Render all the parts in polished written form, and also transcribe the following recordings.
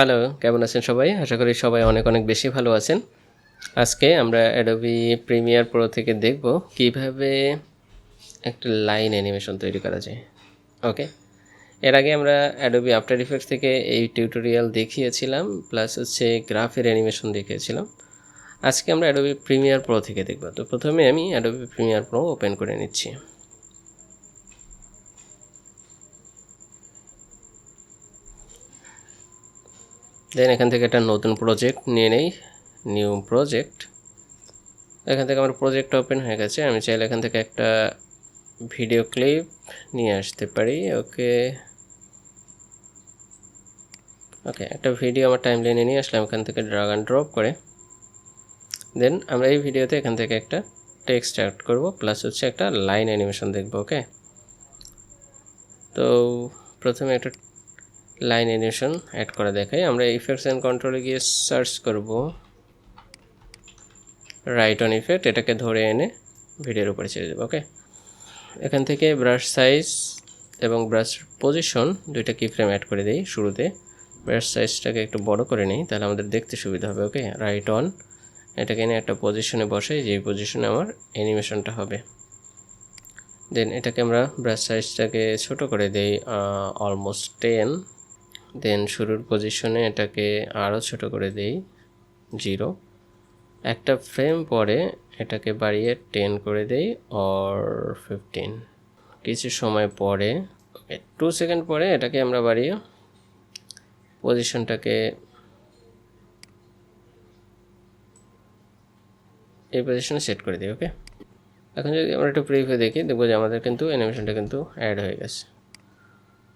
Hello, কেমন আছেন সবাই? আশা করি সবাই অনেক অনেক বেশি ভালো আছেন। আজকে আমরা অ্যাডোবি প্রিমিয়ার প্রো থেকে দেখব কিভাবে একটা লাইন অ্যানিমেশন তৈরি করা যায়। ওকে, এর আগে আমরা অ্যাডোবি আফটার ইফেক্টস থেকে এই টিউটোরিয়াল দেখিয়েছিলাম, প্লাস হচ্ছে গ্রাফের অ্যানিমেশন দেখিয়েছিলাম। আজকে আমরা অ্যাডোবি প্রিমিয়ার প্রো থেকে দেখব। তো প্রথমে আমি অ্যাডোবি প্রিমিয়ার প্রো ওপেন করে নিচ্ছি। দেন এখান থেকে একটা নতুন প্রজেক্ট নিয়ে নেই, নিউ প্রজেক্ট। এখান থেকে আমার প্রজেক্ট ওপেন হয়ে গেছে। আমি চাইলে এখান থেকে একটা ভিডিও ক্লিপ নিয়ে আসতে পারি। ওকে, একটা ভিডিও আমার টাইমলাইনে নিয়ে আসলাম এখান থেকে ড্রাগ অ্যান্ড ড্রপ করে। দেন আমরা এই ভিডিওতে এখান থেকে একটা টেক্সট অ্যাড করব, প্লাস হচ্ছে একটা লাইন অ্যানিমেশন দেখব। ওকে, তো প্রথমে একটা লাইন অ্যানিমেশন অ্যাড করা দেখাই। আমরা ইফেক্টস অ্যান্ড কন্ট্রোলে গিয়ে সার্চ করব রাইট অন ইফেক্ট, এটাকে ধরে এনে ভিডিওর উপরে ছেড়ে দেবো। ওকে, এখান থেকে ব্রাশ সাইজ এবং ব্রাশ পজিশন দুইটা কি ফ্রেম অ্যাড করে দিই শুরুতে। ব্রাশ সাইজটাকে একটু বড় করে নিই, তাহলে আমাদের দেখতে সুবিধা হবে। ওকে, রাইট অন, এটাকে এনে একটা পজিশনে বসাই, যেই পজিশনে আমার অ্যানিমেশনটা হবে। দেন এটাকে আমরা ব্রাশ সাইজটাকে ছোট করে দেই অলমোস্ট 10। দেন শুরুর পজিশনে এটাকে আরও ছোট করে দেই 0। একটা ফ্রেম পরে এটাকে বাড়িয়ে 10 করে দেই অর 15। কিছু সময় পরে 2 সেকেন্ড পরে এটাকে আমরা বাড়িয়ে পজিশনটাকে এই পজিশনে সেট করে দিই। ওকে, এখন যদি আমরা একটু প্রিভিউ দেখি, দেখবো যে আমাদের কিন্তু অ্যানিমেশনটা কিন্তু অ্যাড হয়ে গেছে।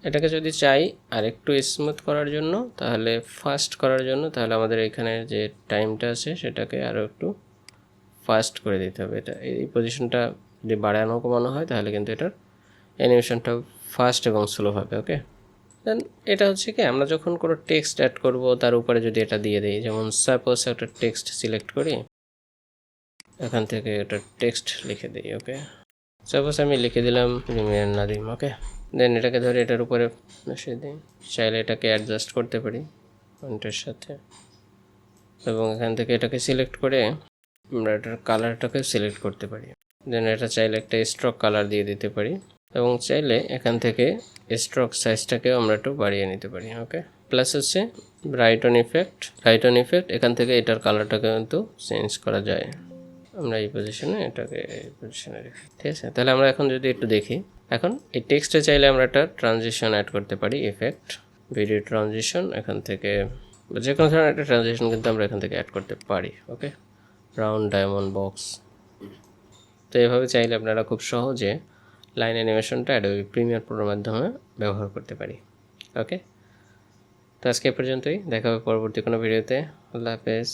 এটাকে যদি চাই আর একটু স্মুথ করার জন্য, তাহলে ফাস্ট করার জন্য, তাহলে আমাদের এখানে যে টাইমটা আছে সেটাকে আরও একটু ফাস্ট করে দিতে হবে। এটা এই পজিশনটা যদি বাড়ানো কমানো হয়, তাহলে কিন্তু এটার অ্যানিমেশনটা ফাস্ট এবং স্লো হবে। ওকে, দেন এটা হচ্ছে কি, আমরা যখন কোনো টেক্সট অ্যাড করব তার উপরে যদি এটা দিয়ে দিই, যেমন সাপোজ একটা টেক্সট সিলেক্ট করি, এখান থেকে এটা টেক্সট লিখে দিই। ওকে, সাপোজ আমি লিখে দিলাম প্রিমিয়ার নাদিম। ওকে, দেন এটাকে ধরে এটার উপরে বসিয়ে দিই। চাইলে এটাকে অ্যাডজাস্ট করতে পারি ফন্টের সাথে, এবং এখান থেকে এটাকে সিলেক্ট করে আমরা এটার কালারটাকে সিলেক্ট করতে পারি। দেন এটা চাইলে একটা স্ট্রোক কালার দিয়ে দিতে পারি, এবং চাইলে এখান থেকে স্ট্রোক সাইজটাকেও আমরা একটু বাড়িয়ে নিতে পারি। ওকে, প্লাস হচ্ছে রাইট অন ইফেক্ট, এখান থেকে এটার কালারটাকে কিন্তু চেঞ্জ করা যায়। আমরা এই পজিশনে এটাকে এই পজিশনে রেখে, ঠিক আছে। তাহলে আমরা এখন যদি একটু দেখি, এখন এই টেক্সটে চাইলে আমরা একটা ট্রানজিশন অ্যাড করতে পারি, ইফেক্ট ভিডিও ট্রানজিশন, এখান থেকে যে কোনো ধরনের একটা ট্রানজিশন কিন্তু আমরা এখান থেকে অ্যাড করতে পারি। ওকে, রাউন্ড ডায়মন্ড বক্স। তো এভাবে চাইলে আপনারা খুব সহজে লাইন অ্যানিমেশনটা অ্যাডোবি প্রিমিয়ার প্রোর মাধ্যমে ব্যবহার করতে পারি। ওকে, তো আজকে এ পর্যন্তই, দেখা হবে পরবর্তী কোনো ভিডিওতে। আল্লাহ হাফেজ।